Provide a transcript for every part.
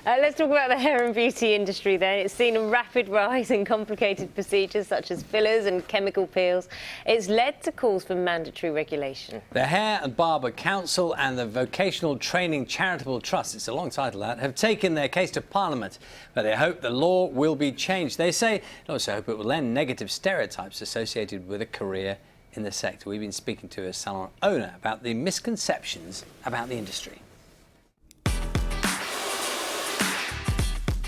Let's talk about the hair and beauty industry then. It's seen a rapid rise in complicated procedures such as fillers and chemical peels. It's led to calls for mandatory regulation. The Hair and Barber Council and the Vocational Training Charitable Trust, it's a long title that, have taken their case to Parliament, where they hope the law will be changed. They say they also hope it will end negative stereotypes associated with a career in the sector. We've been speaking to a salon owner about the misconceptions about the industry.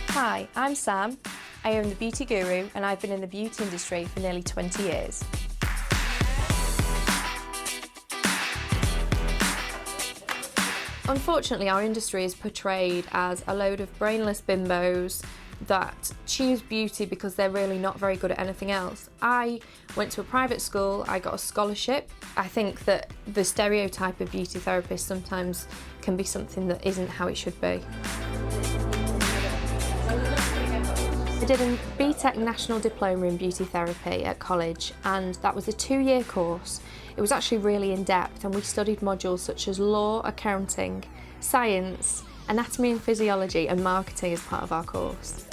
Hi, I'm Sam. I own The Beauty Guru and I've been in the beauty industry for nearly 20 years. Unfortunately, our industry is portrayed as a load of brainless bimbos that choose beauty because they're really not very good at anything else. I went to a private school, I got a scholarship. I think that the stereotype of beauty therapists sometimes can be something that isn't how it should be. I did a BTEC National Diploma in Beauty Therapy at college, and that was a 2-year course. It was actually really in-depth, and we studied modules such as law, accounting, science, anatomy and physiology, and marketing as part of our course.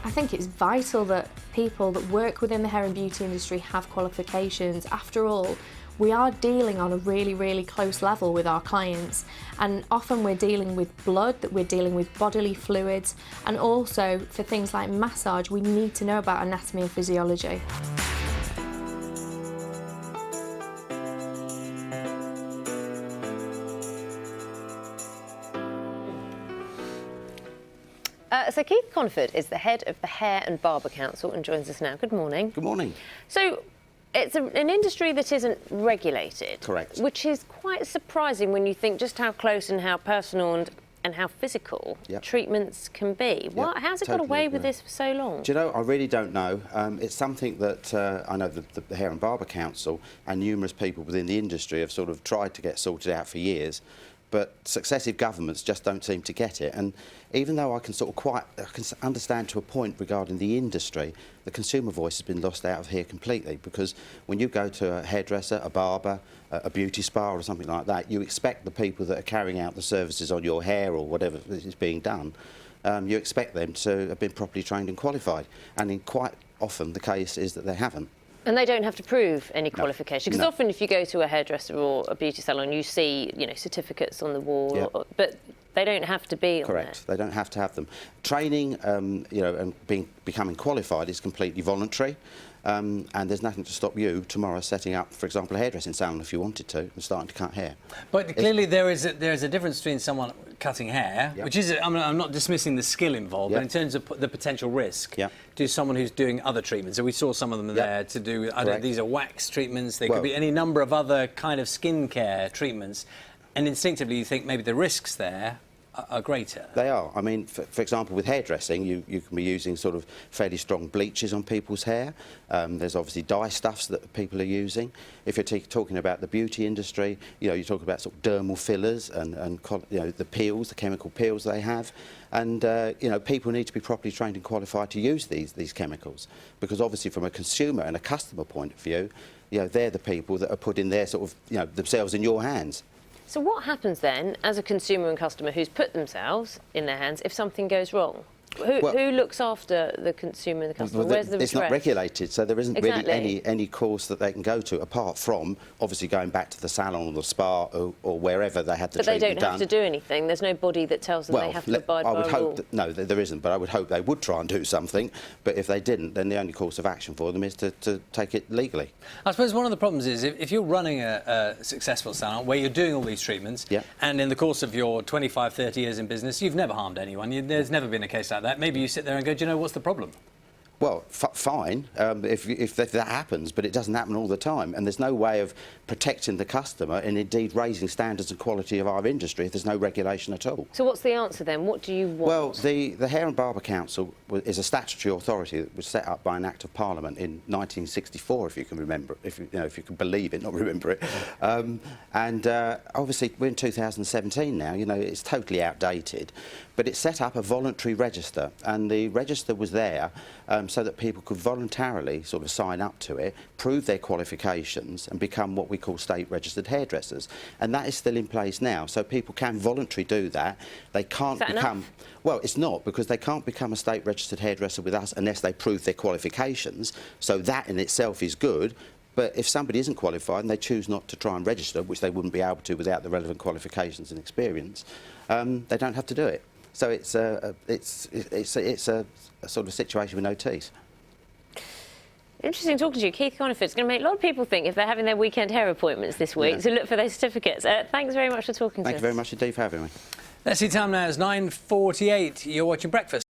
I think it's vital that people that work within the hair and beauty industry have qualifications. After all, we are dealing on a really, really close level with our clients, and often we're dealing with blood, that we're dealing with bodily fluids, and also for things like massage, we need to know about anatomy and physiology. So Keith Conniford is the head of the Hair and Barber Council and joins us now. Good morning. Good morning. So it's an industry that isn't regulated. Correct. Which is quite surprising when you think just how close and how personal and how physical treatments can be. How's it got away with this for so long? Do you know, I really don't know. It's something that I know the Hair and Barber Council and numerous people within the industry have sort of tried to get sorted out for years, but successive governments just don't seem to get it. And even though I can understand to a point regarding the industry, the consumer voice has been lost out of here completely, because when you go to a hairdresser, a barber, a beauty spa or something like that, you expect the people that are carrying out the services on your hair or whatever is being done, you expect them to have been properly trained and qualified. And quite often the case is that they haven't. And they don't have to prove any qualification, because often if you go to a hairdresser or a beauty salon, you see, certificates on the wall, but they don't have to be Correct. They don't have to have them. Training, and becoming qualified is completely voluntary, and there's nothing to stop you tomorrow setting up, for example, a hairdressing salon if you wanted to, and starting to cut hair. But clearly there is a difference between someone cutting hair, which is, I'm not dismissing the skill involved, but in terms of the potential risk to someone who's doing other treatments. So we saw some of them there to do, these are wax treatments, there could be any number of other kind of skincare treatments, and instinctively you think maybe the risks there are greater. They are. I mean, for example, with hairdressing, you can be using sort of fairly strong bleaches on people's hair. There's obviously dye stuffs that people are using. If you're talking about the beauty industry, you talk about sort of dermal fillers and the peels, the chemical peels they have. And, people need to be properly trained and qualified to use these chemicals, because obviously from a consumer and a customer point of view, they're the people that are putting their sort of, themselves in your hands. So what happens then, as a consumer and customer who's put themselves in their hands, if something goes wrong? Who looks after the consumer and the customer? Where's the It's not regulated, so there isn't really any course that they can go to, apart from obviously going back to the salon or the spa or wherever they had the treatment done. But they don't have to do anything? There's no body that tells them they have to abide by a rule? No, there isn't, but I would hope they would try and do something. But if they didn't, then the only course of action for them is to take it legally. I suppose one of the problems is if you're running a successful salon where you're doing all these treatments, and in the course of your 25, 30 years in business, you've never harmed anyone, there's never been a case like that. Maybe you sit there and go, do you know, what's the problem? Well, fine, if that happens, but it doesn't happen all the time, and there's no way of protecting the customer and indeed raising standards and quality of our industry if there's no regulation at all. So what's the answer then? What do you want? Well, the Hair and Barber Council is a statutory authority that was set up by an Act of Parliament in 1964, if you can remember, if you can believe it, not remember it. Obviously we're in 2017 now. It's totally outdated, but it set up a voluntary register, and the register was there so that people could voluntarily sort of sign up to it, prove their qualifications and become what we call state registered hairdressers. And that is still in place now, so people can voluntarily do that. They can't become... Well, it's not, because they can't become a state registered hairdresser with us unless they prove their qualifications, so that in itself is good. But if somebody isn't qualified and they choose not to try and register, which they wouldn't be able to without the relevant qualifications and experience, they don't have to do it. So it's a sort of situation with no teeth. Interesting talking to you. Keith Conniford. It's going to make a lot of people think, if they're having their weekend hair appointments this week, to look for those certificates. Thanks very much for talking to us. Thank you very much indeed for having me. Let's see, time now is 9:48. You're watching Breakfast.